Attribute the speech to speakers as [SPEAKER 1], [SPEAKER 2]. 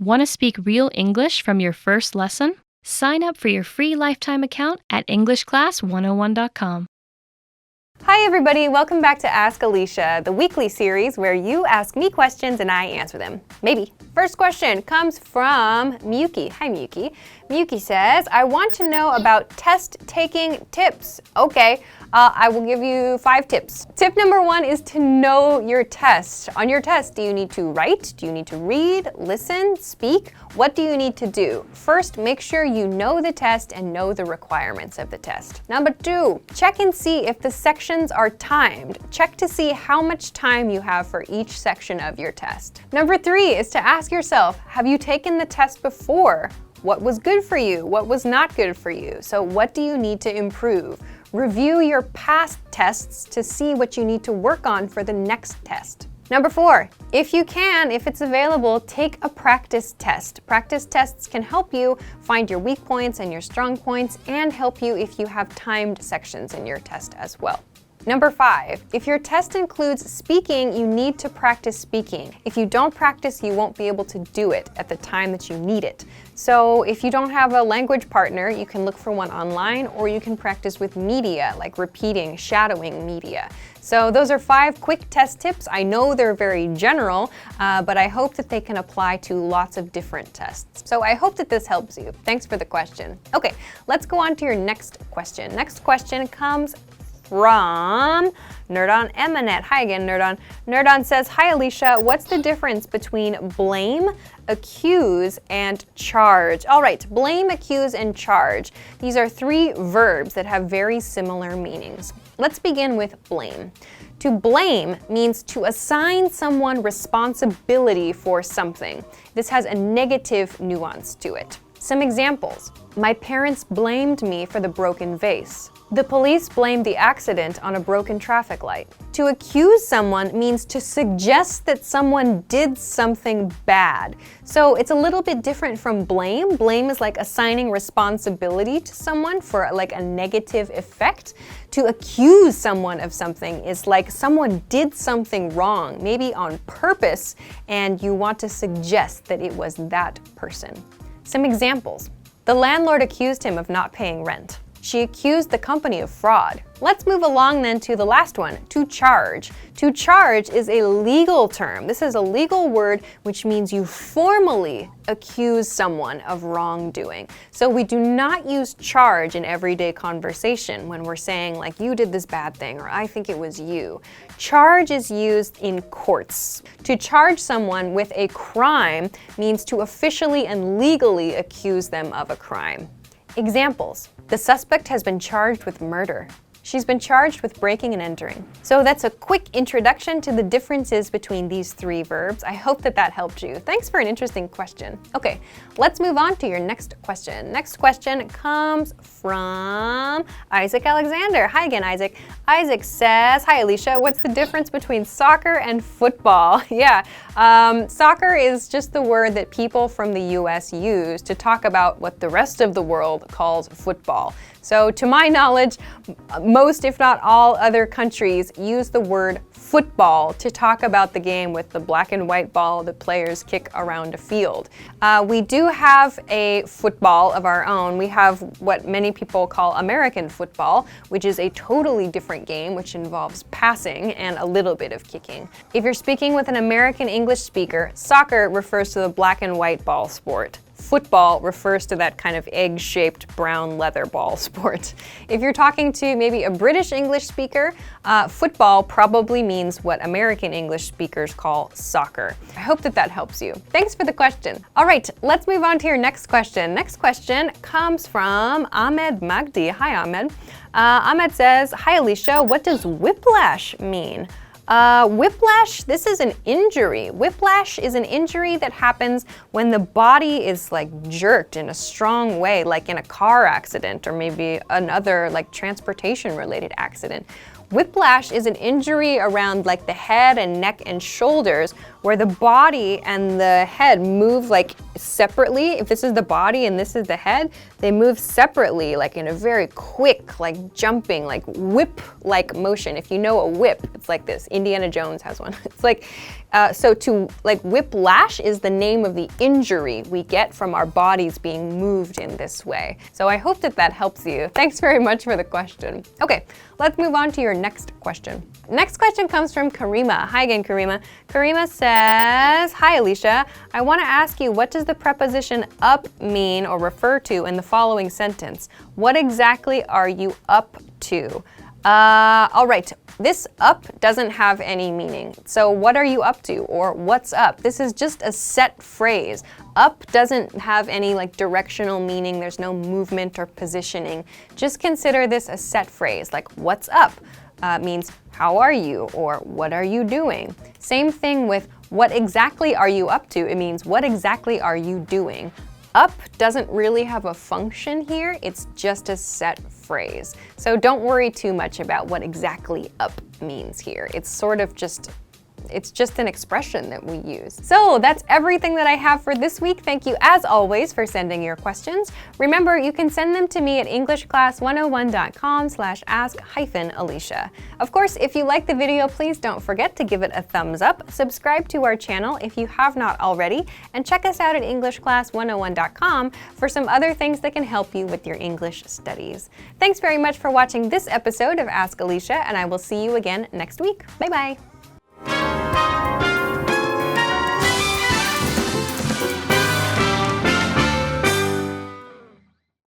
[SPEAKER 1] Want to speak real English from your first lesson? Sign up for your free lifetime account at EnglishClass101.com.
[SPEAKER 2] Hi everybody, welcome back to Ask Alicia, the weekly series where you ask me questions and I answer them. Maybe. First question comes from Miyuki. Hi Miyuki. Miyuki says, I want to know about test-taking tips. Okay, I will give you 5 tips. Tip number 1 is to know your test. On your test, do you need to write? Do you need to read, listen, speak? What do you need to do? First, make sure you know the test and know the requirements of the test. Number 2, check and see if the sections are timed. Check to see how much time you have for each section of your test. Number 3 is to ask yourself, have you taken the test before? What was good for you? What was not good for you? So what do you need to improve? Review your past tests to see what you need to work on for the next test. Number 4, if you can, if it's available, take a practice test. Practice tests can help you find your weak points and your strong points and help you if you have timed sections in your test as well. Number 5, if your test includes speaking, you need to practice speaking. If you don't practice, you won't be able to do it at the time that you need it. So if you don't have a language partner, you can look for one online or you can practice with media, like repeating, shadowing media. So those are 5 quick test tips. I know they're very general, but I hope that they can apply to lots of different tests. So I hope that this helps you. Thanks for the question. Okay, let's go on to your next question. Next question comes from Nerdon Emanet. Hi again, Nerdon. Nerdon says, hi Alicia, what's the difference between blame, accuse, and charge? All right, blame, accuse, and charge. These are 3 verbs that have very similar meanings. Let's begin with blame. To blame means to assign someone responsibility for something. This has a negative nuance to it. Some examples. My parents blamed me for the broken vase. The police blamed the accident on a broken traffic light. To accuse someone means to suggest that someone did something bad. So it's a little bit different from blame. Blame is like assigning responsibility to someone for like a negative effect. To accuse someone of something is like someone did something wrong, maybe on purpose, and you want to suggest that it was that person. Some examples. The landlord accused him of not paying rent. She accused the company of fraud. Let's move along then to the last one, to charge. To charge is a legal term. This is a legal word which means you formally accuse someone of wrongdoing. So we do not use charge in everyday conversation when we're saying like you did this bad thing or I think it was you. Charge is used in courts. To charge someone with a crime means to officially and legally accuse them of a crime. Examples. The suspect has been charged with murder. She's been charged with breaking and entering. So that's a quick introduction to the differences between these 3 verbs. I hope that that helped you. Thanks for an interesting question. Okay, let's move on to your next question. Next question comes from Isaac Alexander. Hi again, Isaac. Isaac says, hi Alicia, what's the difference between soccer and football? Yeah, soccer is just the word that people from the US use to talk about what the rest of the world calls football. So to my knowledge, most if not all other countries use the word football to talk about the game with the black and white ball that players kick around a field. We do have a football of our own. We have what many people call American football, which is a totally different game which involves passing and a little bit of kicking. If you're speaking with an American English speaker, soccer refers to the black and white ball sport. Football refers to that kind of egg-shaped brown leather ball sport. If you're talking to maybe a British English speaker, football probably means what American English speakers call soccer. I hope that that helps you. Thanks for the question. All right, let's move on to your next question. Next question comes from Ahmed Magdi. Hi, Ahmed. Ahmed says, hi, Alicia, what does whiplash mean? Whiplash, this is an injury. Whiplash is an injury that happens when the body is like jerked in a strong way, like in a car accident or maybe another like transportation related accident. Whiplash is an injury around like the head and neck and shoulders where the body and the head move like separately. If this is the body and this is the head, they move separately like in a very quick, like jumping, like whip-like motion. If you know a whip, it's like this. Indiana Jones has one. It's like So whiplash is the name of the injury we get from our bodies being moved in this way. So I hope that that helps you. Thanks very much for the question. Okay, let's move on to your next question. Next question comes from Karima. Hi again, Karima. Karima says, hi Alicia, I want to ask you, what does the preposition up mean or refer to in the following sentence? What exactly are you up to? All right, this up doesn't have any meaning. So what are you up to, or what's up? This is just a set phrase. Up doesn't have any directional meaning. There's no movement or positioning. Just consider this a set phrase, like what's up means how are you, or what are you doing? Same thing with what exactly are you up to? It means what exactly are you doing? Up doesn't really have a function here, it's just a set phrase. So don't worry too much about what exactly up means here. It's just an expression that we use. So that's everything that I have for this week. Thank you as always for sending your questions. Remember, you can send them to me at englishclass101.com/ask-Alicia. Of course, if you like the video, please don't forget to give it a thumbs up, subscribe to our channel if you have not already, and check us out at englishclass101.com for some other things that can help you with your English studies. Thanks very much for watching this episode of Ask Alicia, and I will see you again next week. Bye-bye.